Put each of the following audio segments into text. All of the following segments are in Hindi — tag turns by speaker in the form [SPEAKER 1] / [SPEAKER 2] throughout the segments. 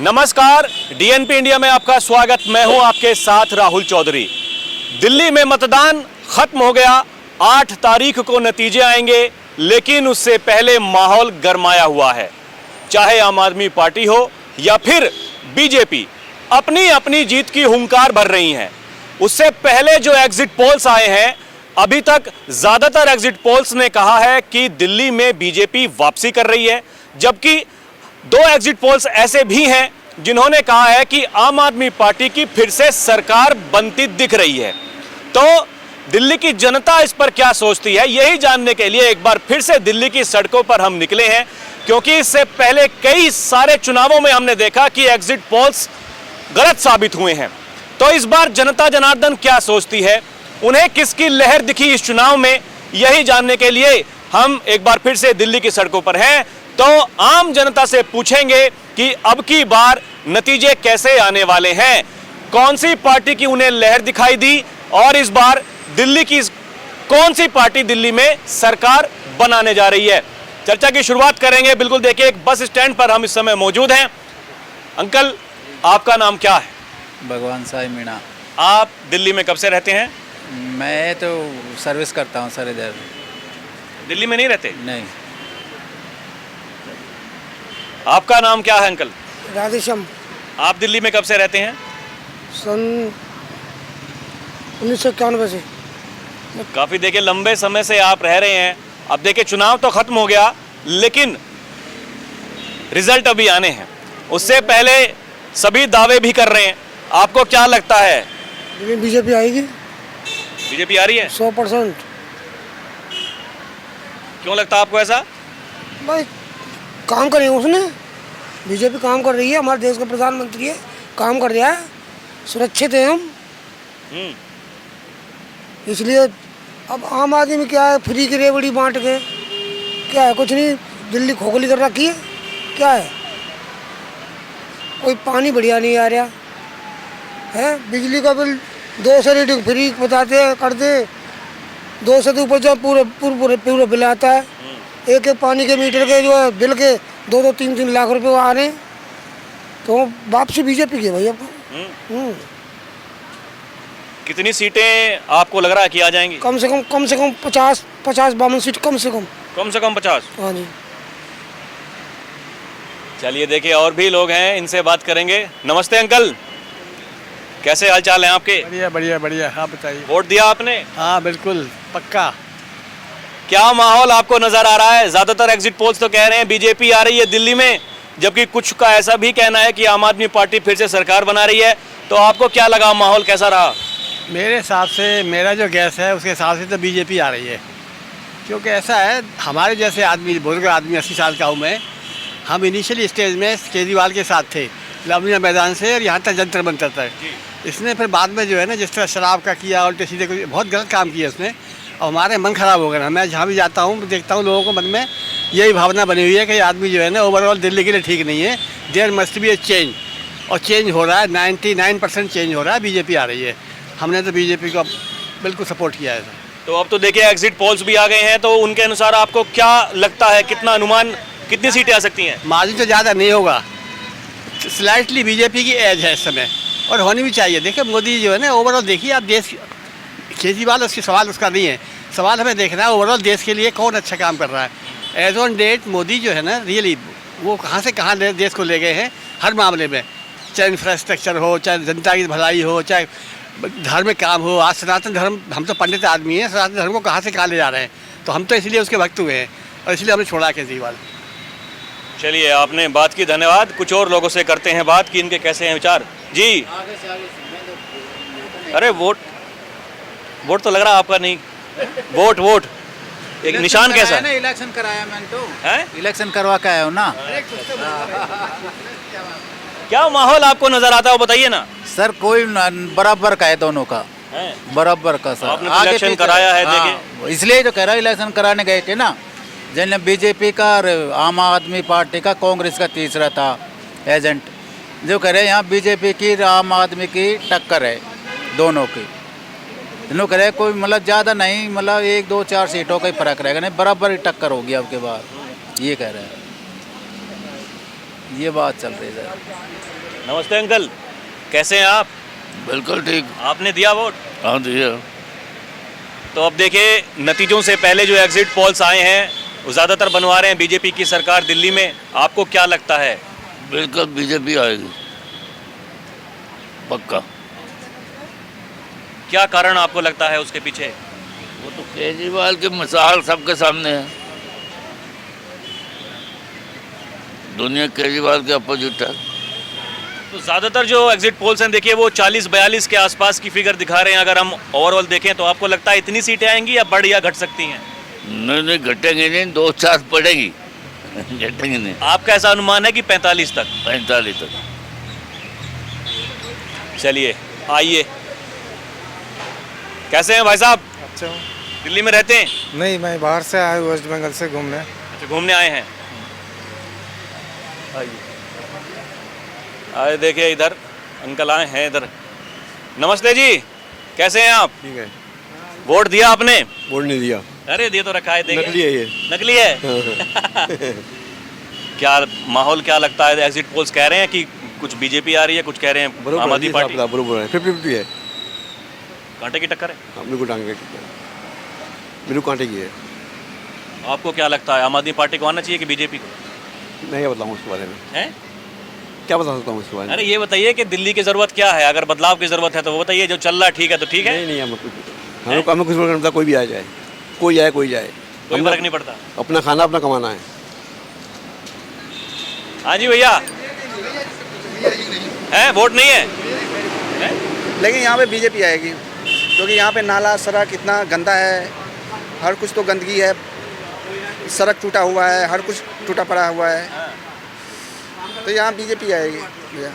[SPEAKER 1] नमस्कार, डीएनपी इंडिया में आपका स्वागत। मैं हूं आपके साथ राहुल चौधरी। दिल्ली में मतदान खत्म हो गया, 8 तारीख को नतीजे आएंगे, लेकिन उससे पहले माहौल गरमाया हुआ है। चाहे आम आदमी पार्टी हो या फिर बीजेपी, अपनी अपनी जीत की हुंकार भर रही हैं। उससे पहले जो एग्जिट पोल्स आए हैं, अभी तक ज्यादातर एग्जिट पोल्स ने कहा है कि दिल्ली में बीजेपी वापसी कर रही है, जबकि 2 एग्जिट पोल्स ऐसे भी हैं जिन्होंने कहा है कि आम आदमी पार्टी की फिर से सरकार बनती दिख रही है। तो दिल्ली की जनता इस पर क्या सोचती है, यही जानने के लिए एक बार फिर से दिल्ली की सड़कों पर हम निकले हैं, क्योंकि इससे पहले कई सारे चुनावों में हमने देखा कि एग्जिट पोल्स गलत साबित हुए हैं। तो इस बार जनता जनार्दन क्या सोचती है, उन्हें किसकी लहर दिखी इस चुनाव में, यही जानने के लिए हम एक बार फिर से दिल्ली की सड़कों पर हैं। तो आम जनता से पूछेंगे कि अब की बार नतीजे कैसे आने वाले हैं, कौन सी पार्टी की उन्हें लहर दिखाई दी और इस बार दिल्ली की कौन सी पार्टी दिल्ली में सरकार बनाने जा रही है। चर्चा की शुरुआत करेंगे। बिल्कुल देखिए, एक बस स्टैंड पर हम इस समय मौजूद हैं। अंकल, आपका नाम क्या है?
[SPEAKER 2] भगवान साई मीणा।
[SPEAKER 1] आप दिल्ली में कब से रहते हैं?
[SPEAKER 2] मैं तो सर्विस करता हूँ सर, इधर
[SPEAKER 1] दिल्ली में नहीं रहते?
[SPEAKER 2] नहीं।
[SPEAKER 1] आपका नाम क्या है अंकल?
[SPEAKER 3] राधेश्याम।
[SPEAKER 1] आप दिल्ली में कब से रहते हैं?
[SPEAKER 3] सन 1991 से।
[SPEAKER 1] काफी देखिए लंबे समय से आप रह रहे हैं। अब देखिए चुनाव तो खत्म हो गया, लेकिन रिजल्ट अभी आने हैं। उससे पहले सभी दावे भी कर रहे हैं। आपको क्या लगता है,
[SPEAKER 3] बीजेपी आएगी?
[SPEAKER 1] बीजेपी आ रही है?
[SPEAKER 3] 100%।
[SPEAKER 1] क्यों लगता है आपको ऐसा?
[SPEAKER 3] भाई काम करे उसने, बीजेपी काम कर रही है, हमारे देश का प्रधानमंत्री है, काम कर रहा है, सुरक्षित है हम। इसलिए अब आम आदमी में क्या है, फ्री की रेवड़ी बांट के क्या है, कुछ नहीं, दिल्ली खोखली कर रखी है। क्या है, कोई पानी बढ़िया नहीं आ रहा है, बिजली का बिल 2 से रीडिंग फ्री बताते हैं, कर दे 2 से तो ऊपर जो पूरा बिल आता है। एक पानी के मीटर के जो है बिल के 2-2, 3-3 लाख रुपए आ रहे हैं। तो वापसी बीजेपी की है भाई आपको।
[SPEAKER 1] कितनी सीटें आपको लग रहा है कि आ जाएंगी?
[SPEAKER 3] कम से कम 50-52 सीट कम से कम
[SPEAKER 1] 50।
[SPEAKER 3] हाँ जी।
[SPEAKER 1] चलिए देखिए, और भी लोग हैं, इनसे बात करेंगे। नमस्ते अंकल, कैसे हाल चाल हैं आपके?
[SPEAKER 4] बढ़िया बढ़िया बढ़िया। आप बताइए।
[SPEAKER 1] वोट दिया आपने?
[SPEAKER 4] हाँ बिल्कुल पक्का।
[SPEAKER 1] क्या माहौल आपको नजर आ रहा है? ज्यादातर एग्जिट पोल्स तो कह रहे हैं बीजेपी आ रही है दिल्ली में, जबकि कुछ का ऐसा भी कहना है कि आम आदमी पार्टी फिर से सरकार बना रही है। तो आपको क्या लगा, माहौल कैसा रहा?
[SPEAKER 4] मेरे हिसाब से, मेरा जो गैस है उसके हिसाब से तो बीजेपी आ रही है। क्योंकि ऐसा है, हमारे जैसे आदमी, बुजुर्ग आदमी, 80 साल का हूँ मैं, हम इनिशियली स्टेज में केजरीवाल के साथ थे, लवनिया मैदान से और यहाँ तक जंतर मंतर तक। इसने फिर बाद में जो है ना, जिस तरह शराब का किया, उल्टे सीधे कुछ बहुत गलत काम किया उसने, और हमारे मन ख़राब हो गया। मैं जहाँ भी जाता हूँ देखता हूँ लोगों को मन में यही भावना बनी हुई है कि आदमी जो है ना ओवरऑल दिल्ली के लिए ठीक नहीं है। There must be a change, और चेंज हो रहा है। 99% चेंज हो रहा है, बीजेपी आ रही है। हमने तो बीजेपी को बिल्कुल सपोर्ट किया है। तो
[SPEAKER 1] अब तो देखिए एग्जिट पोल्स भी आ गए हैं, तो उनके अनुसार आपको क्या लगता है, कितना अनुमान, कितनी सीटें आ सकती हैं?
[SPEAKER 4] मार्जिन तो ज़्यादा नहीं होगा, स्लाइटली बीजेपी की एज है इस समय, और होनी भी चाहिए। देखिए मोदी जो है ना, ओवरऑल देखिए आप, देश, केजरीवाल उसकी सवाल उसका नहीं है, सवाल हमें देखना है ओवरऑल देश के लिए कौन अच्छा काम कर रहा है। एज ऑन डेट मोदी जो है ना, रियली वो कहाँ से कहाँ देश को ले गए हैं हर मामले में, चाहे इंफ्रास्ट्रक्चर हो, चाहे जनता की भलाई हो, चाहे धार्मिक काम हो। आज सनातन धर्म, हम तो पंडित आदमी हैं, सनातन धर्म को कहाँ से कहाँ ले जा रहे हैं, तो हम तो इसलिए उसके भक्त हुए हैं और इसलिए हमने छोड़ा केजरीवाल।
[SPEAKER 1] चलिए, आपने बात की, धन्यवाद। कुछ और लोगों से करते हैं बात कि इनके कैसे हैं विचार। जी, अरे वोट तो लग रहा है आपका नहीं। वोट एक निशान कैसा है?
[SPEAKER 2] इलेक्शन कराया मैंने तो
[SPEAKER 1] है,
[SPEAKER 2] इलेक्शन करवा के आया हूँ ना।
[SPEAKER 1] क्या माहौल आपको नजर आता है, वो बताइए ना
[SPEAKER 2] सर। कोई बराबर का है दोनों का, बराबर का सर।
[SPEAKER 1] आपने तो इलेक्शन कराया है, देखिए
[SPEAKER 2] इसलिए तो कह रहा, इलेक्शन कराने गए थे ना, जिन्हें बीजेपी का और आम आदमी पार्टी का, कांग्रेस का तीसरा था एजेंट, जो कह रहे यहाँ बीजेपी की आम आदमी की टक्कर है दोनों की। दोनों कह रहे कोई मतलब ज़्यादा नहीं, मतलब 1-2-4 सीटों का ही फर्क रहेगा, नहीं बराबर ही टक्कर होगी आपके बाद, ये कह रहे हैं। ये बात चल रही है।
[SPEAKER 1] नमस्ते अंकल, कैसे हैं आप?
[SPEAKER 5] बिल्कुल ठीक।
[SPEAKER 1] आपने दिया वोट?
[SPEAKER 5] हाँ दिया।
[SPEAKER 1] तो अब देखिए, नतीजों से पहले जो एग्जिट पोल्स आए हैं वो ज़्यादातर बनवा रहे हैं बीजेपी की सरकार दिल्ली में। आपको क्या लगता है?
[SPEAKER 5] बिल्कुल बीजेपी आएगी, पक्का।
[SPEAKER 1] क्या कारण आपको लगता है उसके पीछे?
[SPEAKER 5] वो तो केजरीवाल की मिसाल सबके सामने है। दुनिया केजरीवाल के अपोजिट है।
[SPEAKER 1] तो ज़्यादातर जो एग्जिट पोल्स हैं देखिए वो 40-42 के आसपास की फिगर दिखा रहे हैं। अगर हम ओवरऑल देखें तो आपको लगता है इतनी सीटें आएंगी या बढ़ या घट सकती हैं?
[SPEAKER 5] नहीं घटेंगे नहीं, 2-4 पड़ेगी। घटेंगे नहीं।
[SPEAKER 1] आपका ऐसा अनुमान है कि 45 तक?
[SPEAKER 5] 45 तक।
[SPEAKER 1] चलिए आइए, कैसे हैं भाई साहब?
[SPEAKER 6] अच्छा हूँ।
[SPEAKER 1] दिल्ली में रहते हैं?
[SPEAKER 6] नहीं, मैं बाहर से आया हूँ, वेस्ट बंगाल से घूमने।
[SPEAKER 1] अच्छा, घूमने आए हैं। आइए आए, देखिए इधर अंकल आए हैं इधर। नमस्ते जी, कैसे हैं आप?
[SPEAKER 7] ठीक है।
[SPEAKER 1] वोट दिया आपने?
[SPEAKER 7] वोट नहीं दिया,
[SPEAKER 1] अरे दिए तो रखा है, देखिए।
[SPEAKER 7] नकली है ये।
[SPEAKER 1] नकली है? क्या माहौल क्या लगता है? एग्जिट पोल्स कह रहे हैं कि कुछ बीजेपी आ रही है, कुछ कह रहे हैं आम आदमी पार्टी।
[SPEAKER 7] बरोबर है, 50-50 है।
[SPEAKER 1] कांटे की टक्कर है?
[SPEAKER 7] हाँ, मेरे को टांगे की है, मेरे को कांटे की है।
[SPEAKER 1] आपको क्या लगता है, आम आदमी पार्टी को आना चाहिए कि बीजेपी को?
[SPEAKER 7] मैं क्या बताऊँ उसके बारे में,
[SPEAKER 1] हैं?
[SPEAKER 7] क्या बता सकता हूँ उसके बारे में?
[SPEAKER 1] अरे ये बताइए कि दिल्ली की ज़रूरत क्या है? अगर बदलाव की ज़रूरत है तो वो बताइए, जो चल रहा है ठीक है तो ठीक है।
[SPEAKER 7] नहीं हमें कुछ हमें कुछ फर्क नहीं पड़ता, कोई भी आ जाए, कोई आए कोई जाए,
[SPEAKER 1] कोई फर्क नहीं पड़ता।
[SPEAKER 7] अपना खाना अपना कमाना है।
[SPEAKER 1] हाँ जी भैया, है वोट नहीं है?
[SPEAKER 8] लेकिन यहाँ पे बीजेपी आएगी, क्योंकि यहाँ पे नाला सड़क इतना गंदा है, हर कुछ तो गंदगी है, सड़क टूटा हुआ है, हर कुछ टूटा पड़ा हुआ है, तो यहाँ बीजेपी आएगी भैया।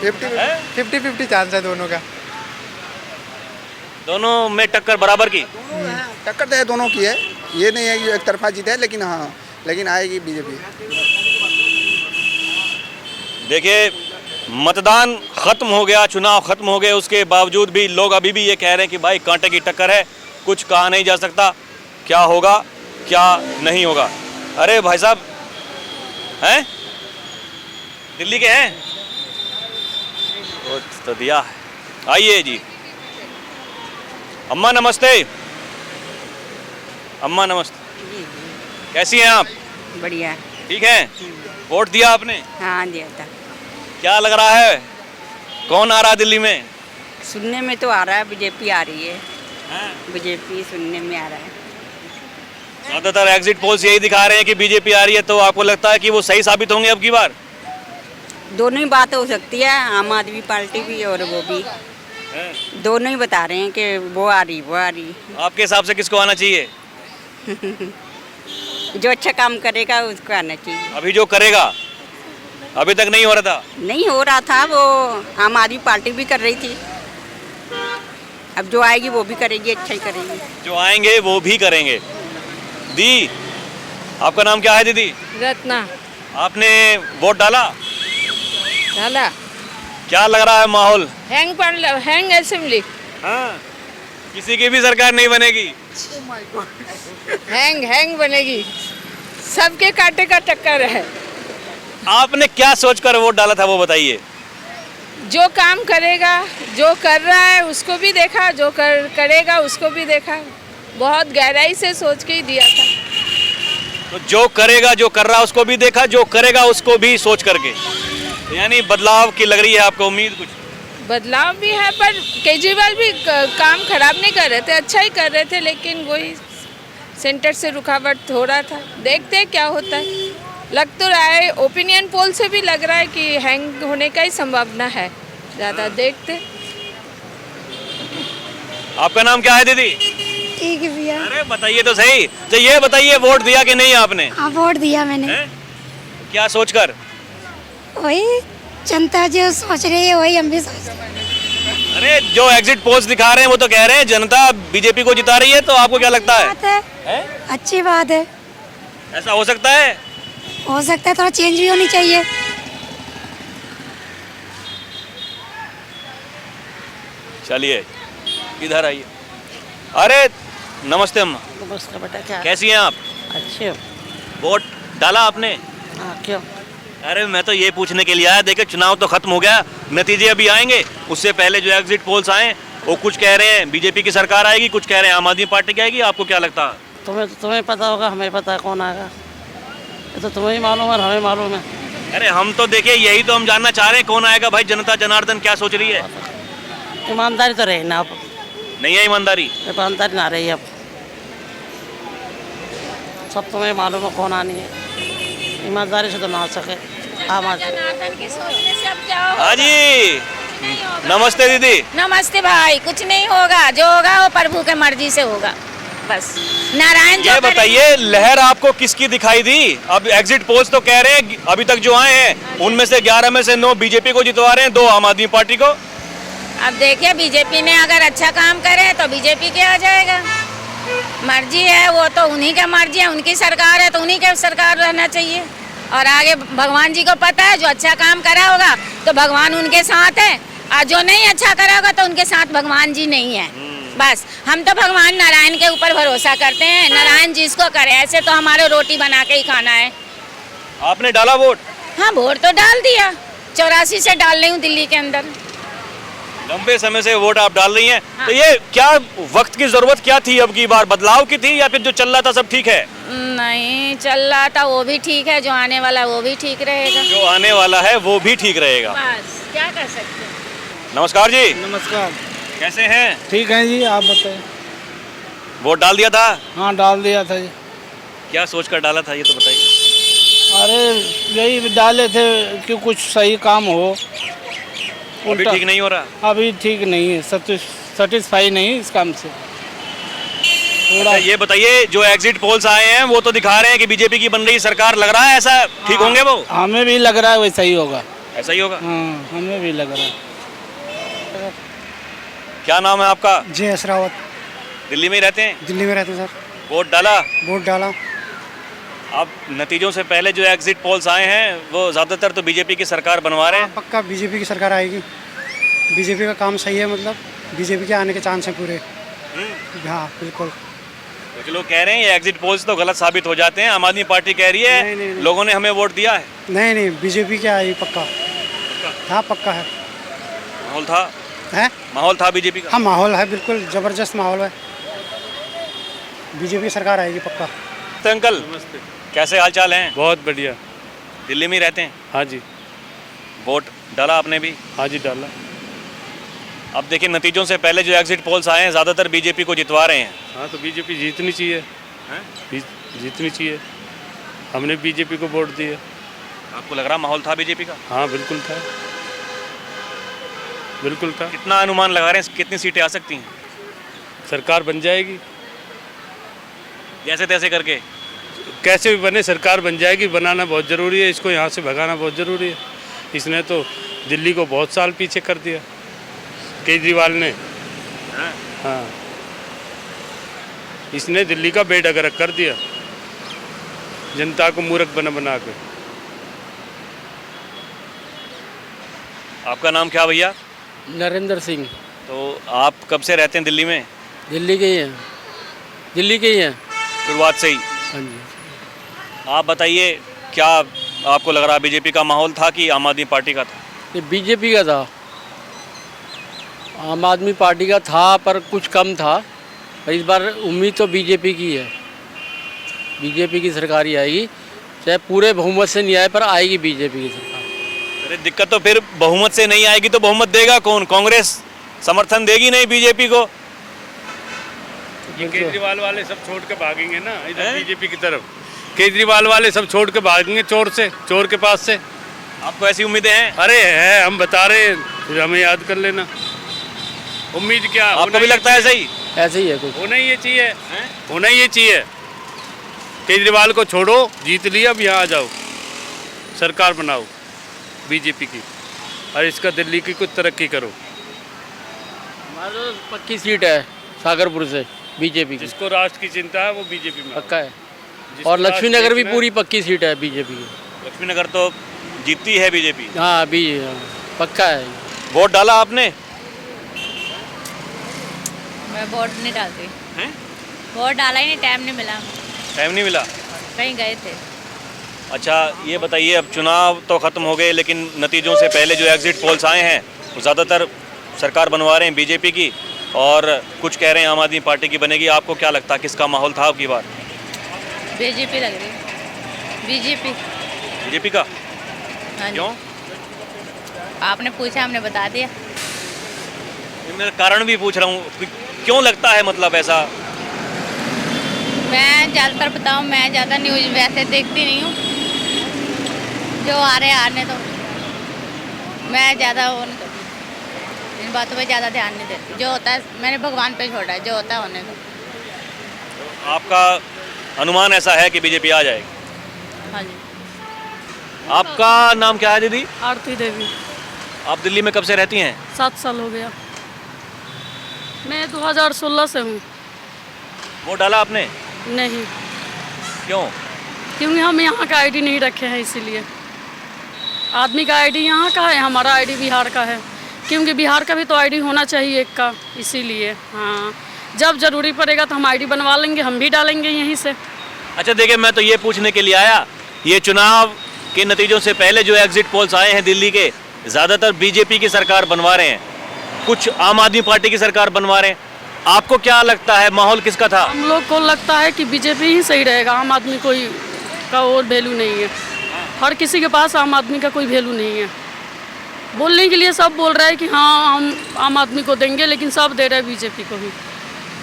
[SPEAKER 6] 50-50 चांस है दोनों का।
[SPEAKER 1] दोनों में टक्कर बराबर की?
[SPEAKER 8] टक्कर तो है, दोनों की है, ये नहीं है कि एक तरफा जीत है, लेकिन हाँ, लेकिन आएगी बीजेपी।
[SPEAKER 1] देखिए, मतदान खत्म हो गया, चुनाव खत्म हो गए, उसके बावजूद भी लोग अभी भी ये कह रहे हैं कि भाई कांटे की टक्कर है, कुछ कहा नहीं जा सकता, क्या होगा क्या नहीं होगा। अरे भाई साहब हैं, दिल्ली के हैं? वोट तो दिया है। आइए जी। अम्मा नमस्ते। अम्मा नमस्ते, कैसी हैं आप?
[SPEAKER 9] बढ़िया।
[SPEAKER 1] ठीक है, वोट दिया आपने?
[SPEAKER 9] हाँ दिया था।
[SPEAKER 1] क्या लग रहा है, कौन आ रहा है दिल्ली में?
[SPEAKER 9] सुनने में तो आ रहा है बीजेपी आ रही है। बीजेपी सुनने में आ रहा है।
[SPEAKER 1] ज़्यादातर एग्जिट पोल्स यही दिखा रहे हैं कि बीजेपी आ रही है, तो आपको लगता है कि वो सही साबित होंगे अब की बार?
[SPEAKER 9] दोनों ही बात हो सकती है, आम आदमी पार्टी भी और वो भी, दोनों ही बता रहे हैं कि वो आ रही वो आ रही।
[SPEAKER 1] आपके हिसाब से किसको आना चाहिए?
[SPEAKER 9] जो अच्छा काम करेगा उसको आना चाहिए।
[SPEAKER 1] अभी जो करेगा, अभी तक नहीं हो रहा था?
[SPEAKER 9] नहीं हो रहा था, वो आम आदमी पार्टी भी कर रही थी, अब जो आएगी वो भी करेगी, अच्छा ही करेगी।
[SPEAKER 1] जो आएंगे वो भी करेंगे। दी, आपका नाम क्या है दीदी?
[SPEAKER 10] रत्ना।
[SPEAKER 1] आपने वोट डाला?
[SPEAKER 10] डाला।
[SPEAKER 1] क्या लग रहा है माहौल?
[SPEAKER 10] Hang assembly.
[SPEAKER 1] हाँ, किसी की भी सरकार नहीं बनेगी।
[SPEAKER 10] हैंग बनेगी, सबके कांटे का टक्कर है।
[SPEAKER 1] आपने क्या सोचकर वोट डाला था वो बताइए।
[SPEAKER 10] जो काम करेगा, जो कर रहा है उसको भी देखा, जो करेगा उसको भी देखा, बहुत गहराई से सोच के ही दिया था।
[SPEAKER 1] तो जो करेगा, जो कर रहा है उसको भी देखा, जो करेगा उसको भी सोच करके, यानी बदलाव की लग रही है आपको उम्मीद कुछ?
[SPEAKER 10] बदलाव भी है, पर केजरीवाल भी काम खराब नहीं कर रहे थे, अच्छा ही कर रहे थे, लेकिन वही सेंटर से रुकावट हो रहा था। देखते हैं क्या होता है। लग तो रहा है, ओपिनियन पोल से भी लग रहा है कि हैंग होने का ही संभावना है ज़्यादा। देखते।
[SPEAKER 1] आपका नाम क्या है दीदी?
[SPEAKER 11] ठीक है भैया।
[SPEAKER 1] अरे बताइए तो सही। तो ये बताइए, वोट दिया कि नहीं आपने?
[SPEAKER 11] हाँ वोट दिया मैंने।
[SPEAKER 1] क्या सोचकर?
[SPEAKER 11] वही जनता जो सोच रही है वही हम भी सोच रहे हैं।
[SPEAKER 1] अरे जो एग्जिट पोल्स दिखा रहे हैं वो तो कह रहे हैं जनता बीजेपी को जिता रही है, तो आपको क्या लगता है?
[SPEAKER 11] बात है, अच्छी बात है।
[SPEAKER 1] ऐसा हो सकता है?
[SPEAKER 11] हो सकता है, थोड़ा चेंज भी होनी चाहिए।
[SPEAKER 1] चलिए इधर आइए। अरे नमस्ते अम्मा।
[SPEAKER 9] नमस्ते बेटा। क्या
[SPEAKER 1] कैसी हैं आप?
[SPEAKER 9] अच्छे।
[SPEAKER 1] वोट डाला आपने?
[SPEAKER 12] हाँ क्यों?
[SPEAKER 1] अरे मैं तो ये पूछने के लिए आया, देखिए चुनाव तो खत्म हो गया, नतीजे अभी आएंगे, उससे पहले जो एग्जिट पोल्स आए वो कुछ कह रहे हैं बीजेपी की सरकार आएगी, कुछ कह रहे हैं आम आदमी पार्टी की आएगी। आपको क्या लगता है?
[SPEAKER 12] तुम्हें पता होगा, हमें पता है कौन आएगा। ये तो तुम्हें ही मालूम है, हमें मालूम है।
[SPEAKER 1] अरे हम तो देखिए यही तो हम जानना चाह रहे हैं, कौन आएगा भाई, जनता जनार्दन क्या सोच रही है?
[SPEAKER 12] ईमानदारी तो रही ना अब,
[SPEAKER 1] नहीं है ईमानदारी?
[SPEAKER 12] ईमानदारी ना रही अब, सब तुम्हें मालूम है कौन आनी है, ईमानदारी से तो ना हो सके। आम आदमी
[SPEAKER 10] जनार्दन की सोचने से अब क्या होगा?
[SPEAKER 1] हाँ जी, नमस्ते दीदी।
[SPEAKER 10] नमस्ते भाई। कुछ नहीं होगा, जो होगा वो प्रभु के मर्जी से होगा, बस। नारायण जो
[SPEAKER 1] ये बताइए लहर आपको किसकी दिखाई दी? अब एग्जिट पोल्स तो कह रहे हैं अभी तक जो आए हैं उनमें से 11 में से 9 बीजेपी को जितवा रहे हैं, 2 आम आदमी पार्टी को।
[SPEAKER 10] अब देखिए बीजेपी ने अगर अच्छा काम करे तो बीजेपी के आ जाएगा, मर्जी है वो तो उन्हीं का मर्जी है, उनकी सरकार है तो उन्हीं के सरकार रहना चाहिए। और आगे भगवान जी को पता है, जो अच्छा काम करा होगा तो भगवान उनके साथ है, और जो नहीं अच्छा करा होगा तो उनके साथ भगवान जी नहीं है। बस हम तो भगवान नारायण के ऊपर भरोसा करते हैं, नारायण जिसको करे, ऐसे तो हमारे रोटी बना के ही खाना है।
[SPEAKER 1] आपने डाला वोट?
[SPEAKER 10] हाँ वोट तो डाल दिया, 84 से डाल रही हूँ दिल्ली के अंदर।
[SPEAKER 1] लंबे समय से वोट आप डाल रही हैं। हाँ। तो ये क्या वक्त की जरूरत क्या थी, अब की बार बदलाव की थी या फिर जो चल रहा था सब ठीक है?
[SPEAKER 10] नहीं, चल रहा था वो भी ठीक है, जो आने वाला वो भी ठीक रहेगा।
[SPEAKER 1] जो आने वाला है वो भी ठीक रहेगा,
[SPEAKER 10] बस क्या कर सकते हैं।
[SPEAKER 1] नमस्कार जी।
[SPEAKER 6] नमस्कार।
[SPEAKER 1] कैसे हैं?
[SPEAKER 6] ठीक है जी, आप बताएं।
[SPEAKER 1] वोट डाल दिया था?
[SPEAKER 6] हाँ डाल दिया था जी।
[SPEAKER 1] क्या सोचकर डाला था ये तो बताइए।
[SPEAKER 6] अरे यही डाले थे कि कुछ सही काम हो।
[SPEAKER 1] अभी ठीक नहीं हो रहा?
[SPEAKER 6] अभी ठीक नहीं है, सेटिस्फाई नहीं इस काम से थोड़ा।
[SPEAKER 1] ये बताइए जो एग्जिट पोल्स आए हैं वो तो दिखा रहे हैं कि बीजेपी की बन रही सरकार, लग रहा है ऐसा ठीक होंगे वो?
[SPEAKER 6] हमें भी लग रहा है वैसा ही होगा।
[SPEAKER 1] ऐसा ही होगा?
[SPEAKER 6] हाँ हमें भी लग रहा है।
[SPEAKER 1] क्या नाम है आपका?
[SPEAKER 3] जय असरावत।
[SPEAKER 1] दिल्ली में ही रहते हैं?
[SPEAKER 3] दिल्ली में रहते हैं सर।
[SPEAKER 1] वोट डाला?
[SPEAKER 3] वोट डाला।
[SPEAKER 1] अब नतीजों से पहले जो एग्जिट पोल्स आए हैं वो ज़्यादातर तो बीजेपी की सरकार बनवा रहे हैं।
[SPEAKER 3] पक्का बीजेपी की सरकार आएगी, बीजेपी का काम सही है, मतलब बीजेपी के आने के चांस हैं पूरे। हाँ बिल्कुल।
[SPEAKER 1] कुछ लोग कह रहे हैं ये एग्जिट पोल्स तो गलत साबित हो जाते हैं, आम आदमी पार्टी कह रही है नहीं। लोगों ने हमें वोट दिया है।
[SPEAKER 3] नहीं बीजेपी क्या आएगी पक्का। हाँ पक्का है।
[SPEAKER 1] माहौल था?
[SPEAKER 3] है
[SPEAKER 1] माहौल था बीजेपी का?
[SPEAKER 3] हाँ माहौल है, बिल्कुल ज़बरदस्त माहौल है, बीजेपी की सरकार आएगी पक्का।
[SPEAKER 1] तो अंकल नमस्ते, कैसे हाल चाल हैं?
[SPEAKER 4] बहुत बढ़िया।
[SPEAKER 1] दिल्ली में ही रहते हैं?
[SPEAKER 4] हाँ जी।
[SPEAKER 1] वोट डाला आपने भी?
[SPEAKER 4] हाँ जी डाला।
[SPEAKER 1] अब देखिए नतीजों से पहले जो एग्जिट पोल्स आए हैं ज़्यादातर बीजेपी को जितवा रहे हैं।
[SPEAKER 4] हाँ तो बीजेपी जीतनी चाहिए, जीतनी चाहिए। हमने बीजेपी को वोट दिया।
[SPEAKER 1] आपको लग रहा माहौल था बीजेपी का?
[SPEAKER 4] हाँ बिल्कुल था, बिल्कुल था।
[SPEAKER 1] कितना अनुमान लगा रहे हैं कितनी सीटें आ सकती हैं?
[SPEAKER 4] सरकार बन जाएगी
[SPEAKER 1] जैसे तैसे करके।
[SPEAKER 4] कैसे भी बने सरकार बन जाएगी, बनाना बहुत ज़रूरी है, इसको यहाँ से भगाना बहुत ज़रूरी है। इसने तो दिल्ली को बहुत साल पीछे कर दिया केजरीवाल ने। हाँ इसने दिल्ली का बेड़गरक कर दिया, जनता को मूर्ख बना के।
[SPEAKER 1] आपका नाम क्या भैया?
[SPEAKER 12] नरेंद्र सिंह।
[SPEAKER 1] तो आप कब से रहते हैं दिल्ली में?
[SPEAKER 12] दिल्ली के ही हैं, दिल्ली के ही हैं
[SPEAKER 1] शुरुआत से ही?
[SPEAKER 12] हाँ जी।
[SPEAKER 1] आप बताइए क्या आपको लग रहा बीजेपी का माहौल था कि आम आदमी पार्टी का था?
[SPEAKER 12] ये बीजेपी का था, आम आदमी पार्टी का था पर कुछ कम था। पर इस बार उम्मीद तो बीजेपी की है, बीजेपी की सरकार ही आएगी, चाहे पूरे बहुमत से नहीं आए पर आएगी बीजेपी की सरकार।
[SPEAKER 1] अरे दिक्कत तो फिर बहुमत से नहीं आएगी तो बहुमत देगा कौन? कांग्रेस समर्थन देगी नहीं बीजेपी को।
[SPEAKER 4] ये केजरीवाल वाले सब छोड़ के भागेंगे ना इधर बीजेपी की तरफ। केजरीवाल वाले सब छोड़ के भागेंगे चोर के पास से।
[SPEAKER 1] आपको ऐसी उम्मीदें हैं?
[SPEAKER 4] अरे है, हम बता रहे हैं, फिर हमें याद कर लेना। उम्मीद क्या?
[SPEAKER 1] आपको भी लगता है ऐसा ही?
[SPEAKER 12] ऐसे ही है कुछ।
[SPEAKER 4] होना ही ये चाहिए, होना ही ये चाहिए। केजरीवाल को छोड़ो, जीत लिया, अब यहाँ आ जाओ, सरकार बनाओ बीजेपी की, और इसका दिल्ली की कुछ तरक्की करो।
[SPEAKER 12] हमारा पक्की सीट है सागरपुर से बीजेपी की।
[SPEAKER 4] जिसको राष्ट्र की चिंता है वो बीजेपी में
[SPEAKER 12] पक्का है। और लक्ष्मी नगर भी पूरी पक्की सीट है बीजेपी की।
[SPEAKER 1] लक्ष्मी नगर तो जीतती है बीजेपी?
[SPEAKER 12] हाँ अभी पक्का है।
[SPEAKER 1] वोट डाला आपने?
[SPEAKER 10] मैं वोट नहीं डालती। वोट डाला ही नहीं, टाइम नहीं मिला।
[SPEAKER 1] टाइम नहीं मिला?
[SPEAKER 10] कहीं गए थे।
[SPEAKER 1] अच्छा ये बताइए, अब चुनाव तो ख़त्म हो गए लेकिन नतीजों से पहले जो एग्जिट पोल्स आए हैं वो ज़्यादातर सरकार बनवा रहे हैं बीजेपी की, और कुछ कह रहे हैं आम आदमी पार्टी की बनेगी। आपको क्या लगता है किसका माहौल था आपकी बार?
[SPEAKER 10] बीजेपी लग रही है।
[SPEAKER 1] बीजेपी का?
[SPEAKER 10] हाँ जी।
[SPEAKER 1] क्यों?
[SPEAKER 10] आपने पूछा, हमने बता दिया।
[SPEAKER 1] मैं कारण भी पूछ रहा हूँ कि क्यों लगता है, मतलब ऐसा?
[SPEAKER 10] मैं ज़्यादातर बताऊँ, मैं ज़्यादा न्यूज़ वैसे देखती नहीं हूँ, जो आ रहे आने तो मैं ज़्यादा वो नहीं करती, इन बातों पे ज़्यादा ध्यान नहीं देती। जो होता है मैंने भगवान पे छोड़ा है, जो होता है होने दो।
[SPEAKER 1] आपका अनुमान ऐसा है कि बीजेपी आ जाएगी?
[SPEAKER 10] हाँ जी।
[SPEAKER 1] आपका नाम क्या है दीदी?
[SPEAKER 6] आरती देवी।
[SPEAKER 1] आप दिल्ली में कब से रहती हैं?
[SPEAKER 6] 7 साल हो गया। मैं 2016 से हूँ।
[SPEAKER 1] वोट डाला आपने?
[SPEAKER 6] नहीं,
[SPEAKER 1] क्यों?
[SPEAKER 6] क्योंकि हम यहाँ का आईडी नहीं रखे हैं, इसीलिए। आदमी का आईडी यहाँ का है, हमारा आईडी बिहार का है, क्योंकि बिहार का भी तो आईडी होना चाहिए एक का, इसीलिए। हाँ, जब ज़रूरी पड़ेगा तो हम आईडी बनवा लेंगे, हम भी डालेंगे यहीं से।
[SPEAKER 1] अच्छा देखिए, मैं तो ये पूछने के लिए आया, ये चुनाव के नतीजों से पहले जो एग्जिट पोल्स आए हैं दिल्ली के, ज़्यादातर बीजेपी की सरकार बनवा रहे हैं, कुछ आम आदमी पार्टी की सरकार बनवा रहे हैं। आपको क्या लगता है माहौल किसका था?
[SPEAKER 6] हम लोग को लगता है कि बीजेपी ही सही रहेगा, आम आदमी कोई का और वैल्यू नहीं है। हर किसी के पास आम आदमी का कोई वैल्यू नहीं है। बोलने के लिए सब बोल रहा है कि हाँ हम आम आदमी को देंगे, लेकिन सब दे रहे हैं बीजेपी को ही।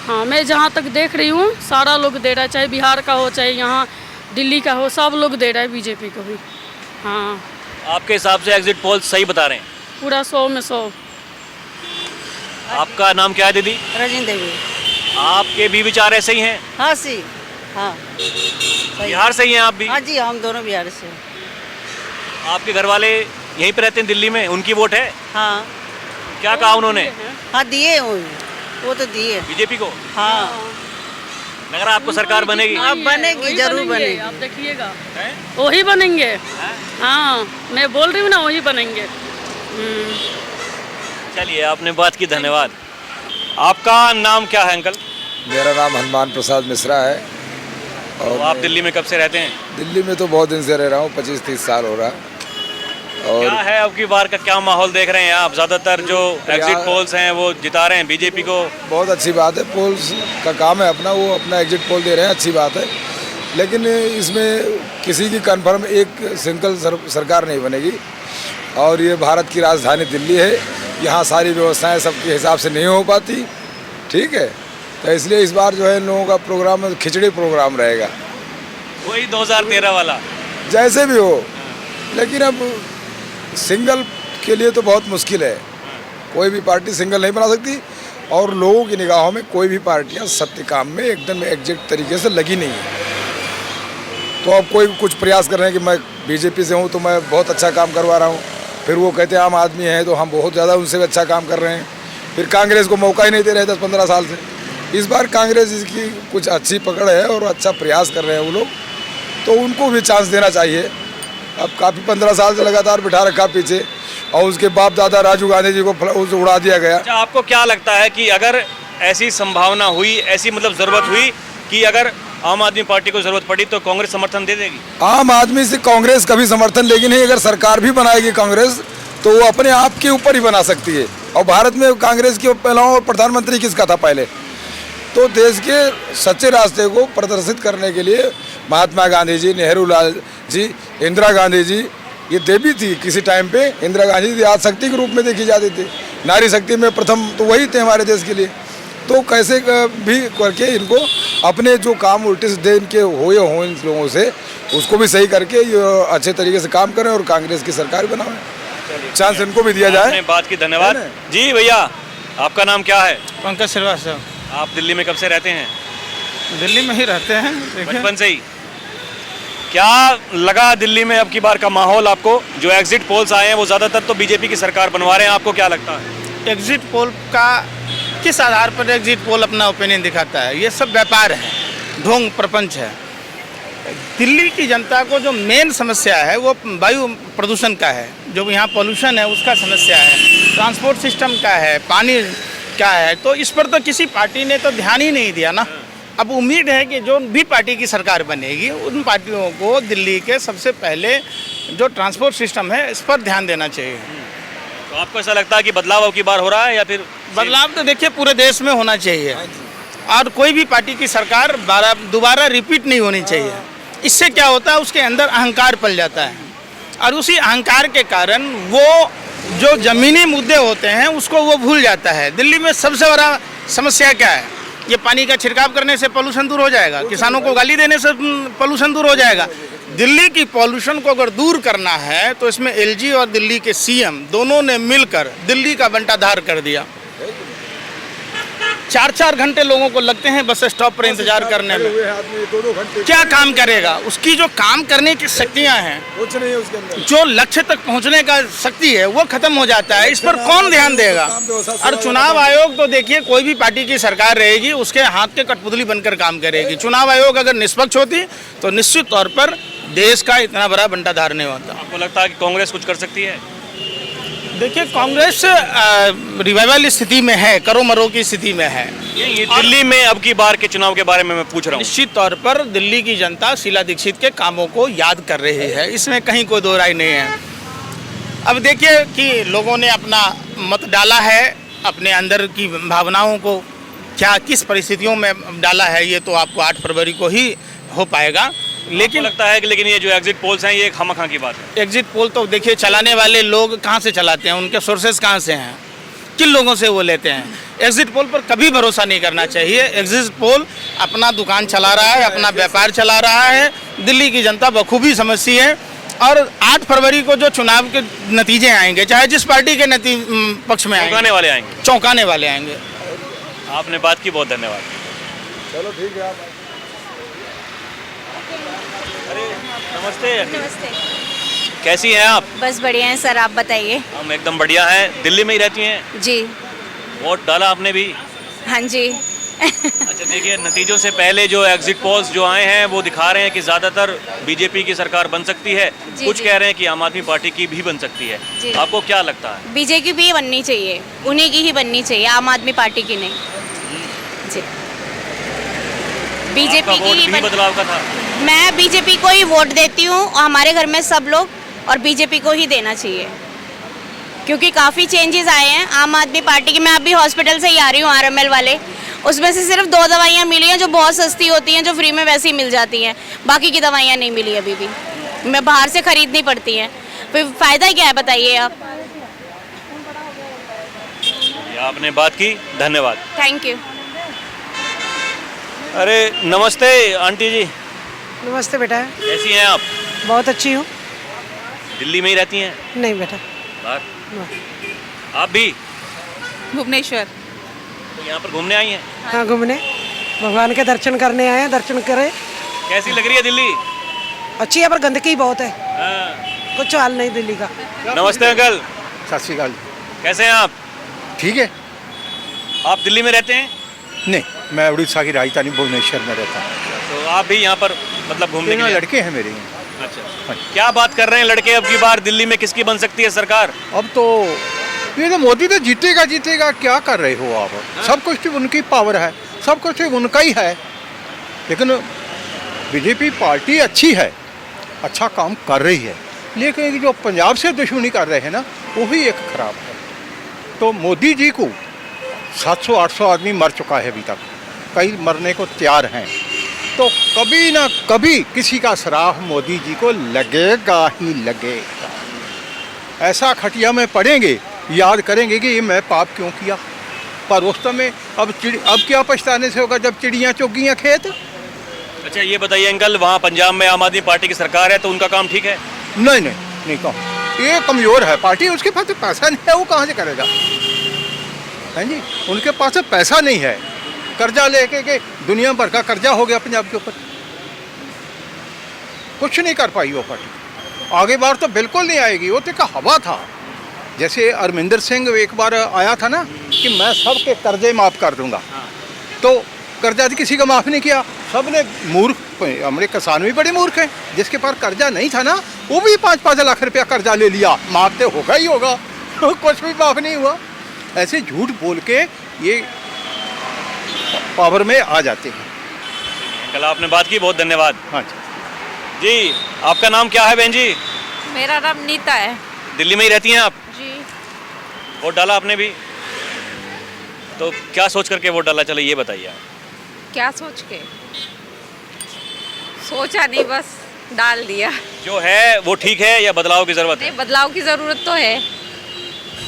[SPEAKER 6] हाँ, मैं जहाँ तक देख रही हूँ सारा लोग दे रहा है, चाहे बिहार का हो चाहे यहाँ दिल्ली का हो, सब लोग दे रहा है बीजेपी को भी। हाँ,
[SPEAKER 1] आपके हिसाब से एग्जिट पोल सही बता रहे हैं?
[SPEAKER 6] पूरा 100 में 100।
[SPEAKER 1] आपका नाम क्या है दीदी?
[SPEAKER 9] रजनी देवी।
[SPEAKER 1] आपके भी विचार ऐसे ही हैं?
[SPEAKER 9] हाँ सी, हाँ
[SPEAKER 1] बिहार से ही हैं आप भी?
[SPEAKER 9] हाँ जी, हम दोनों बिहार से।
[SPEAKER 1] आपके घर वाले यहीं पे रहते हैं दिल्ली में, उनकी वोट है?
[SPEAKER 9] हाँ।
[SPEAKER 1] क्या कहा उन्होंने?
[SPEAKER 9] हाँ दिए, वो तो दिए
[SPEAKER 1] बीजेपी को।
[SPEAKER 9] हाँ,
[SPEAKER 1] लग रहा आपको सरकार बनेगी?
[SPEAKER 9] अब बनेगी, जरूर बनेगी।
[SPEAKER 6] आप देखिएगा, वही बनेंगे। हाँ, मैं बोल रही हूँ ना, वही बनेंगे।
[SPEAKER 1] चलिए, आपने बात की, धन्यवाद। आपका नाम क्या है अंकल?
[SPEAKER 13] मेरा नाम हनुमान प्रसाद मिश्रा है।
[SPEAKER 1] और आप दिल्ली में कब से रहते हैं?
[SPEAKER 13] दिल्ली में तो बहुत दिन से रह रहा हूँ, 25-30 साल हो रहा। और
[SPEAKER 1] क्या है अब की बार का क्या माहौल देख रहे हैं आप? ज़्यादातर जो एग्जिट पोल्स हैं वो जिता रहे हैं बीजेपी को।
[SPEAKER 13] बहुत अच्छी बात है, पोल्स का काम है अपना, वो अपना एग्जिट पोल दे रहे हैं, अच्छी बात है। लेकिन इसमें किसी की कन्फर्म एक सिंगल सरकार नहीं बनेगी, और ये भारत की राजधानी दिल्ली है, यहाँ सारी व्यवस्थाएं सबके हिसाब से नहीं हो पाती, ठीक है। तो इसलिए इस बार जो है इन लोगों का प्रोग्राम खिचड़ी प्रोग्राम रहेगा,
[SPEAKER 1] वही 2013 वाला,
[SPEAKER 13] जैसे भी हो। लेकिन अब सिंगल के लिए तो बहुत मुश्किल है, कोई भी पार्टी सिंगल नहीं बना सकती, और लोगों की निगाहों में कोई भी पार्टियां सत्य काम में एकदम एग्जैक्ट तरीके से लगी नहीं है। तो अब कोई कुछ प्रयास कर रहे हैं कि मैं बीजेपी से हूँ तो मैं बहुत अच्छा काम करवा रहा हूँ, फिर वो कहते हैं आम आदमी हैं तो हम बहुत ज़्यादा उनसे भी अच्छा काम कर रहे हैं, फिर कांग्रेस को मौका ही नहीं दे रहे 10-15 साल से। इस बार कांग्रेस इसकी कुछ अच्छी पकड़ है और अच्छा प्रयास कर रहे हैं वो लोग, तो उनको भी चांस देना चाहिए। अब काफ़ी 15 साल से लगातार बिठा रखा पीछे, और उसके बाप दादा राजीव गांधी जी को उड़ा दिया गया।
[SPEAKER 1] अच्छा, आपको क्या लगता है कि अगर ऐसी संभावना हुई, ऐसी मतलब ज़रूरत हुई कि अगर आम आदमी पार्टी को ज़रूरत पड़ी तो कांग्रेस समर्थन दे देगी?
[SPEAKER 13] आम आदमी से कांग्रेस कभी समर्थन लेगी नहीं। अगर सरकार भी बनाएगी कांग्रेस तो वो अपने आप के ऊपर ही बना सकती है, और भारत में कांग्रेस के पहला प्रधानमंत्री किसका था पहले? तो देश के सच्चे रास्ते को प्रदर्शित करने के लिए महात्मा गांधी जी, नेहरू लाल जी, इंदिरा गांधी जी, ये देवी थी किसी टाइम पे। इंदिरा गांधी जी आज शक्ति के रूप में देखी जाती थी, नारी शक्ति में प्रथम तो वही थे हमारे देश के लिए। तो कैसे भी करके इनको अपने जो काम उल्टे सीधे इनके हो इन लोगों से, उसको भी सही करके ये अच्छे तरीके से काम करें और कांग्रेस की सरकार बनाएं। चांस इनको भी दिया जाए।
[SPEAKER 1] बात की, धन्यवाद जी। भैया, आपका नाम क्या है?
[SPEAKER 14] पंकज श्रीवास्तव।
[SPEAKER 1] आप दिल्ली में कब से रहते हैं?
[SPEAKER 14] दिल्ली में ही रहते हैं,
[SPEAKER 1] बचपन से ही। क्या लगा दिल्ली में अब की बार का माहौल आपको? जो एग्जिट पोल्स आए हैं वो ज़्यादातर तो बीजेपी की सरकार बनवा रहे हैं, आपको क्या लगता है?
[SPEAKER 14] एग्जिट पोल का किस आधार पर एग्जिट पोल अपना ओपिनियन दिखाता है? ये सब व्यापार है, ढोंग प्रपंच है। दिल्ली की जनता को जो मेन समस्या है वो वायु प्रदूषण का है, जो यहाँ पोल्यूशन है उसका समस्या है, ट्रांसपोर्ट सिस्टम का है, पानी क्या है। तो इस पर तो किसी पार्टी ने तो ध्यान ही नहीं दिया ना। अब उम्मीद है कि जो भी पार्टी की सरकार बनेगी उन पार्टियों को दिल्ली के सबसे पहले जो ट्रांसपोर्ट सिस्टम है इस पर ध्यान देना चाहिए।
[SPEAKER 1] तो आपको ऐसा लगता है कि बदलाव अब की बार हो रहा है या फिर
[SPEAKER 14] बदलाव तो देखिए पूरे देश में होना चाहिए और कोई भी पार्टी की सरकार दोबारा रिपीट नहीं होनी चाहिए। इससे क्या होता है, उसके अंदर अहंकार पल जाता है और उसी अहंकार के कारण वो जो ज़मीनी मुद्दे होते हैं उसको वो भूल जाता है। दिल्ली में सबसे बड़ा समस्या क्या है, ये पानी का छिड़काव करने से पोल्यूशन दूर हो जाएगा, किसानों को गाली देने से पोल्यूशन दूर हो जाएगा। दिल्ली की पोल्यूशन को अगर दूर करना है तो इसमें एलजी और दिल्ली के सीएम दोनों ने मिलकर दिल्ली का बंटाधार कर दिया। 4-4 घंटे लोगों को लगते हैं बस स्टॉप पर इंतजार करने में। क्या काम करेगा? उसकी जो काम करने की शक्तियां हैं, जो लक्ष्य तक पहुंचने का शक्ति है वो खत्म हो जाता है। इस पर कौन ध्यान देगा? और चुनाव आयोग तो देखिए कोई भी पार्टी की सरकार रहेगी उसके हाथ के कठपुतली बनकर काम करेगी। चुनाव आयोग अगर निष्पक्ष होती तो निश्चित तौर पर देश का इतना बड़ा बंटाधार नहीं होता।
[SPEAKER 1] आपको लगता है कि कांग्रेस कुछ कर सकती है?
[SPEAKER 14] देखिए कांग्रेस रिवाइवल स्थिति में है, करो मरो की स्थिति में है।
[SPEAKER 1] ये दिल्ली में अब की बार के चुनाव के बारे में मैं पूछ रहा हूँ।
[SPEAKER 14] निश्चित तौर पर दिल्ली की जनता शीला दीक्षित के कामों को याद कर रही है, इसमें कहीं कोई दो राय नहीं है। अब देखिए कि लोगों ने अपना मत डाला है, अपने अंदर की भावनाओं को क्या किस परिस्थितियों में डाला है ये तो आपको 8 फरवरी को ही हो पाएगा।
[SPEAKER 1] लेकिन लगता है कि लेकिन ये जो एग्जिट पोल्स हैं ये एक खामखा की बात है।
[SPEAKER 14] एग्जिट पोल तो देखिए चलाने वाले लोग कहाँ से चलाते हैं, उनके सोर्सेज कहाँ से हैं, किन लोगों से वो लेते हैं। एग्जिट पोल पर कभी भरोसा नहीं करना चाहिए। एग्जिट पोल अपना दुकान चला रहा है, अपना व्यापार चला रहा है, दिल्ली की जनता बखूबी समझती है। और 8 फरवरी को जो चुनाव के नतीजे आएंगे, चाहे जिस पार्टी के पक्ष में
[SPEAKER 1] चौंकाने वाले आएंगे,
[SPEAKER 14] चौंकाने वाले आएंगे।
[SPEAKER 1] आपने बात की, बहुत धन्यवाद।
[SPEAKER 13] चलो ठीक है।
[SPEAKER 1] अरे नमस्ते। नमस्ते। कैसी हैं आप?
[SPEAKER 15] बस बढ़िया हैं सर, आप बताइए।
[SPEAKER 1] हम एकदम बढ़िया हैं। दिल्ली में ही रहती हैं?
[SPEAKER 15] जी।
[SPEAKER 1] वोट डाला आपने भी?
[SPEAKER 15] हाँ जी।
[SPEAKER 1] अच्छा देखिए, नतीजों से पहले जो एग्जिट पोल्स जो आए हैं वो दिखा रहे हैं कि ज़्यादातर बीजेपी की सरकार बन सकती है, कुछ कह रहे हैं कि आम आदमी पार्टी की भी बन सकती है। आपको क्या लगता है?
[SPEAKER 15] बीजेपी भी बननी चाहिए, उन्हीं की ही बननी चाहिए, आम आदमी पार्टी की नहीं। जी बीजेपी की ही
[SPEAKER 1] बदलाव का था।
[SPEAKER 15] मैं बीजेपी को ही वोट देती हूँ और हमारे घर में सब लोग और बीजेपी को ही देना चाहिए क्योंकि काफ़ी चेंजेस आए हैं आम आदमी पार्टी की। मैं अभी हॉस्पिटल से ही आ रही हूँ RML वाले, उसमें से सिर्फ 2 दवाइयाँ मिली हैं जो बहुत सस्ती होती हैं, जो फ्री में वैसे ही मिल जाती हैं, बाकी की दवाइयाँ नहीं मिली अभी भी, मैं बाहर से खरीदनी पड़ती हैं। फिर फ़ायदा क्या है बताइए आप?
[SPEAKER 1] आपने बात की, धन्यवाद।
[SPEAKER 15] Thank you.
[SPEAKER 1] अरे नमस्ते आंटी जी।
[SPEAKER 16] नमस्ते बेटा।
[SPEAKER 1] कैसी हैं आप?
[SPEAKER 16] बहुत अच्छी हूँ।
[SPEAKER 1] दिल्ली में ही रहती हैं?
[SPEAKER 16] नहीं बेटा,
[SPEAKER 1] बाहर। आप भी?
[SPEAKER 10] भुवनेश्वर।
[SPEAKER 1] तो यहाँ पर घूमने आई हैं?
[SPEAKER 16] हाँ घूमने, भगवान के दर्शन करने आए हैं, दर्शन करें।
[SPEAKER 1] कैसी लग रही है दिल्ली?
[SPEAKER 16] अच्छी है पर गंदगी बहुत है। कुछ हाल नहीं दिल्ली का।
[SPEAKER 1] नमस्ते अंकल।
[SPEAKER 17] सत श्री अकाल।
[SPEAKER 1] कैसे हैं आप?
[SPEAKER 17] ठीक है।
[SPEAKER 1] आप दिल्ली में रहते हैं?
[SPEAKER 17] नहीं, मैं उड़ीसा की राजधानी भुवनेश्वर में रहता हूँ।
[SPEAKER 1] तो आप भी यहाँ पर मतलब घूमने के लिए?
[SPEAKER 17] लड़के हैं मेरे।
[SPEAKER 1] अच्छा, क्या बात कर रहे हैं लड़के? अब की बार दिल्ली में किसकी बन सकती है सरकार?
[SPEAKER 17] अब तो ये तो मोदी तो जीतेगा जीतेगा, क्या कर रहे हो आप? सब कुछ तो उनकी पावर है, सब कुछ तो उनका ही है। लेकिन बीजेपी पार्टी अच्छी है, अच्छा काम कर रही है, लेकिन जो पंजाब से दुश्मनी कर रहे हैं ना, वही एक खराब है। तो मोदी जी को 700-800 आदमी मर चुका है अभी तक, कई मरने को तैयार हैं, तो कभी ना कभी किसी का श्राप मोदी जी को लगेगा ही लगेगा। ऐसा खटिया में पड़ेंगे, याद करेंगे कि ये मैं पाप क्यों किया। पर उस समय अब क्या पछताने से होगा जब चिड़ियाँ चुग खेत।
[SPEAKER 1] अच्छा ये बताइए अंकल, वहाँ पंजाब में आम आदमी पार्टी की सरकार है तो उनका काम ठीक है?
[SPEAKER 17] नहीं कहूँ, ये कमज़ोर है पार्टी, उसके पास तो पैसा नहीं है, वो कहाँ से करेगा? हैं जी, उनके पास तो पैसा नहीं है, कर्जा लेके के दुनिया भर का कर्जा हो गया पंजाब के ऊपर, कुछ नहीं कर पाई वो पार्टी। आगे बार तो बिल्कुल नहीं आएगी, वो तो एक हवा था। जैसे अरविंदर सिंह एक बार आया था ना कि मैं सबके कर्जे माफ़ कर दूंगा, तो कर्जा किसी का माफ़ नहीं किया, सब ने मूर्ख, हमारे किसान भी बड़े मूर्ख हैं, जिसके पास कर्जा नहीं था ना वो भी 5-5 लाख रुपया कर्जा ले लिया, माफ़ तो होगा ही होगा, कुछ भी माफ़ नहीं हुआ। ऐसे झूठ बोल के ये पावर में आ जाते हैं।
[SPEAKER 1] कल आपने बात की, बहुत धन्यवाद।
[SPEAKER 17] हाँ
[SPEAKER 1] जी, आपका नाम क्या है बहन जी?
[SPEAKER 10] मेरा नाम नीता है
[SPEAKER 1] दिल्ली में ही रहती हैं आप?
[SPEAKER 10] जी।
[SPEAKER 1] वोट डाला आपने भी? तो क्या सोच करके वोट डाला, चलो ये बताइए आप।
[SPEAKER 10] क्या सोच के? सोचा नहीं, बस डाल दिया।
[SPEAKER 1] जो है वो ठीक है या बदलाव की जरूरत है?
[SPEAKER 10] नहीं, बदलाव की ज़रूरत तो है,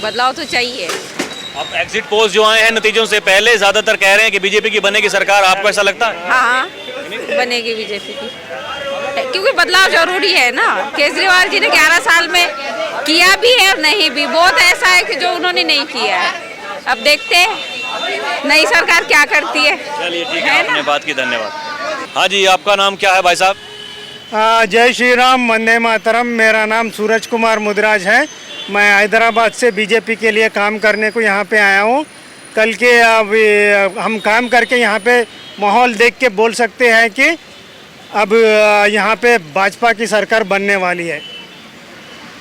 [SPEAKER 10] बदलाव तो चाहिए।
[SPEAKER 1] अब एग्जिट पोल्स जो आए हैं नतीजों से पहले ज्यादातर कह रहे हैं कि बीजेपी की बनेगी सरकार, आपको ऐसा लगता है?
[SPEAKER 10] हाँ, बनेगी बीजेपी की, क्योंकि बदलाव जरूरी है ना। केजरीवाल जी ने 11 साल में किया भी है और नहीं भी, बहुत ऐसा है कि जो उन्होंने नहीं किया है। अब देखते हैं नई सरकार क्या करती है।
[SPEAKER 1] चलिए ठीक है, आपने बात की, धन्यवाद। हाँ जी, आपका नाम क्या है भाई साहब?
[SPEAKER 18] जय श्री राम, वंदे मातरम। मेरा नाम सूरज कुमार मुदिराज है। मैं हैदराबाद से बीजेपी के लिए काम करने को यहाँ पे आया हूँ। कल के हम काम करके यहाँ पे माहौल देख के बोल सकते हैं कि अब यहाँ पे भाजपा की सरकार बनने वाली है।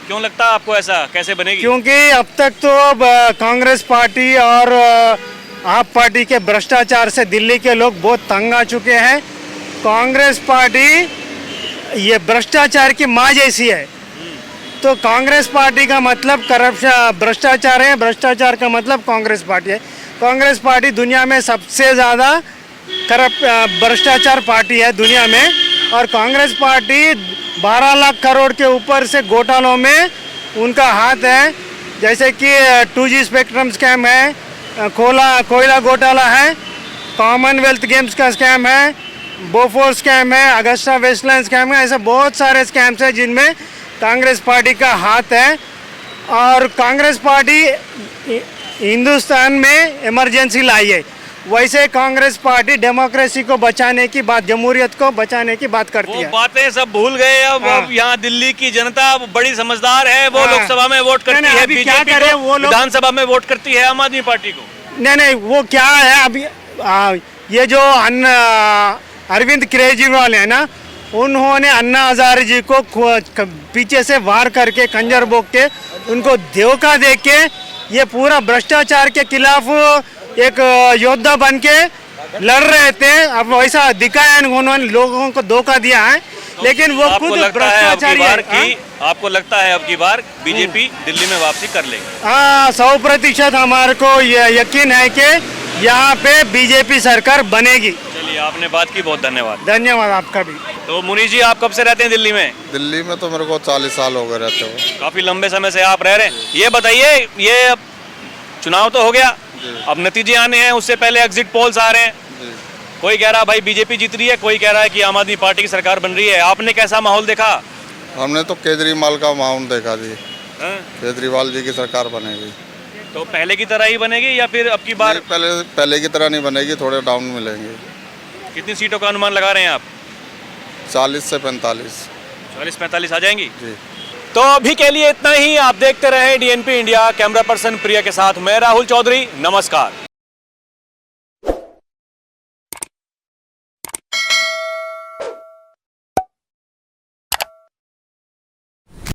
[SPEAKER 1] क्यों लगता है आपको ऐसा, कैसे बनेगी?
[SPEAKER 18] क्योंकि अब तक तो कांग्रेस पार्टी और आप पार्टी के भ्रष्टाचार से दिल्ली के लोग बहुत तंग आ चुके हैं। कांग्रेस पार्टी ये भ्रष्टाचार की माँ जैसी है। तो कांग्रेस पार्टी का मतलब करप्शन, भ्रष्टाचार है, भ्रष्टाचार का मतलब कांग्रेस पार्टी है। कांग्रेस पार्टी दुनिया में सबसे ज़्यादा भ्रष्टाचार पार्टी है दुनिया में। और कांग्रेस पार्टी 12 लाख करोड़ के ऊपर से घोटालों में उनका हाथ है। जैसे कि 2G स्पेक्ट्रम स्कैम है, कोयला घोटाला है, कॉमनवेल्थ गेम्स का स्कैम है, बोफोर स्कैम है, अगस्टा वेस्टलैंड स्कैम है। ऐसे बहुत सारे स्कैम्स हैं जिनमें कांग्रेस पार्टी का हाथ है। और कांग्रेस पार्टी हिंदुस्तान में इमरजेंसी लाई है, वैसे कांग्रेस पार्टी डेमोक्रेसी को बचाने की बात, जमहूरियत को बचाने की बात करती है।
[SPEAKER 1] वो बातें सब भूल गए अब।
[SPEAKER 18] हाँ।
[SPEAKER 1] अब यहाँ दिल्ली की जनता बड़ी समझदार है, वो
[SPEAKER 18] हाँ।
[SPEAKER 1] लोकसभा में वोट करती है
[SPEAKER 18] अभी क्या
[SPEAKER 1] बीजेपी
[SPEAKER 18] करें,
[SPEAKER 1] को,
[SPEAKER 18] वो लोग
[SPEAKER 1] विधानसभा में वोट करती है आम आदमी पार्टी को।
[SPEAKER 18] नहीं, वो क्या है अभी ये जो अरविंद केजरीवाल है ना, उन्होंने अन्ना हजारे जी को पीछे से वार करके खंजर बोक के उनको धोखा दे के ये पूरा भ्रष्टाचार के खिलाफ एक योद्धा बन के लड़ रहे थे। अब वैसा दिखाया उन्होंने, लोगों को धोखा दिया है। लेकिन वो
[SPEAKER 1] आपको
[SPEAKER 18] खुद
[SPEAKER 1] लगता है अब की
[SPEAKER 18] भ्रष्टाचारी
[SPEAKER 1] बार
[SPEAKER 18] है।
[SPEAKER 1] की, आपको लगता है अब की बार बीजेपी दिल्ली में वापसी कर लेगी?
[SPEAKER 18] हाँ, 100% हमारे को यकीन है कि यहाँ पे बीजेपी सरकार बनेगी।
[SPEAKER 1] चलिए, आपने बात की, बहुत धन्यवाद।
[SPEAKER 18] धन्यवाद आपका भी।
[SPEAKER 1] तो मुनीष जी, आप कब से रहते हैं दिल्ली में?
[SPEAKER 19] दिल्ली में तो मेरे को 40 साल हो गए रहते हो।
[SPEAKER 1] काफी लंबे समय से आप रह रहे हैं। ये बताइए, ये चुनाव तो हो गया, अब नतीजे आने हैं, उससे पहले एग्जिट पोल्स आ रहे हैं। कोई कह रहा है भाई बीजेपी जीत रही है, कोई कह रहा है कि आम आदमी पार्टी की सरकार बन रही है। आपने कैसा माहौल देखा?
[SPEAKER 19] हमने तो केजरीवाल का माहौल देखा जी। केजरीवाल जी की सरकार बनेगी।
[SPEAKER 1] तो पहले की तरह ही बनेगी या फिर अब की बार?
[SPEAKER 19] पहले की तरह नहीं बनेगी, थोड़े डाउन मिलेंगे।
[SPEAKER 1] कितनी सीटों का अनुमान लगा रहे हैं आप?
[SPEAKER 19] 40 से 45।
[SPEAKER 1] 40-45 आ जाएंगी
[SPEAKER 19] जी।
[SPEAKER 1] तो अभी के लिए इतना ही। आप देखते रहे DNP इंडिया। कैमरा पर्सन प्रिया के साथ मैं राहुल चौधरी, नमस्कार।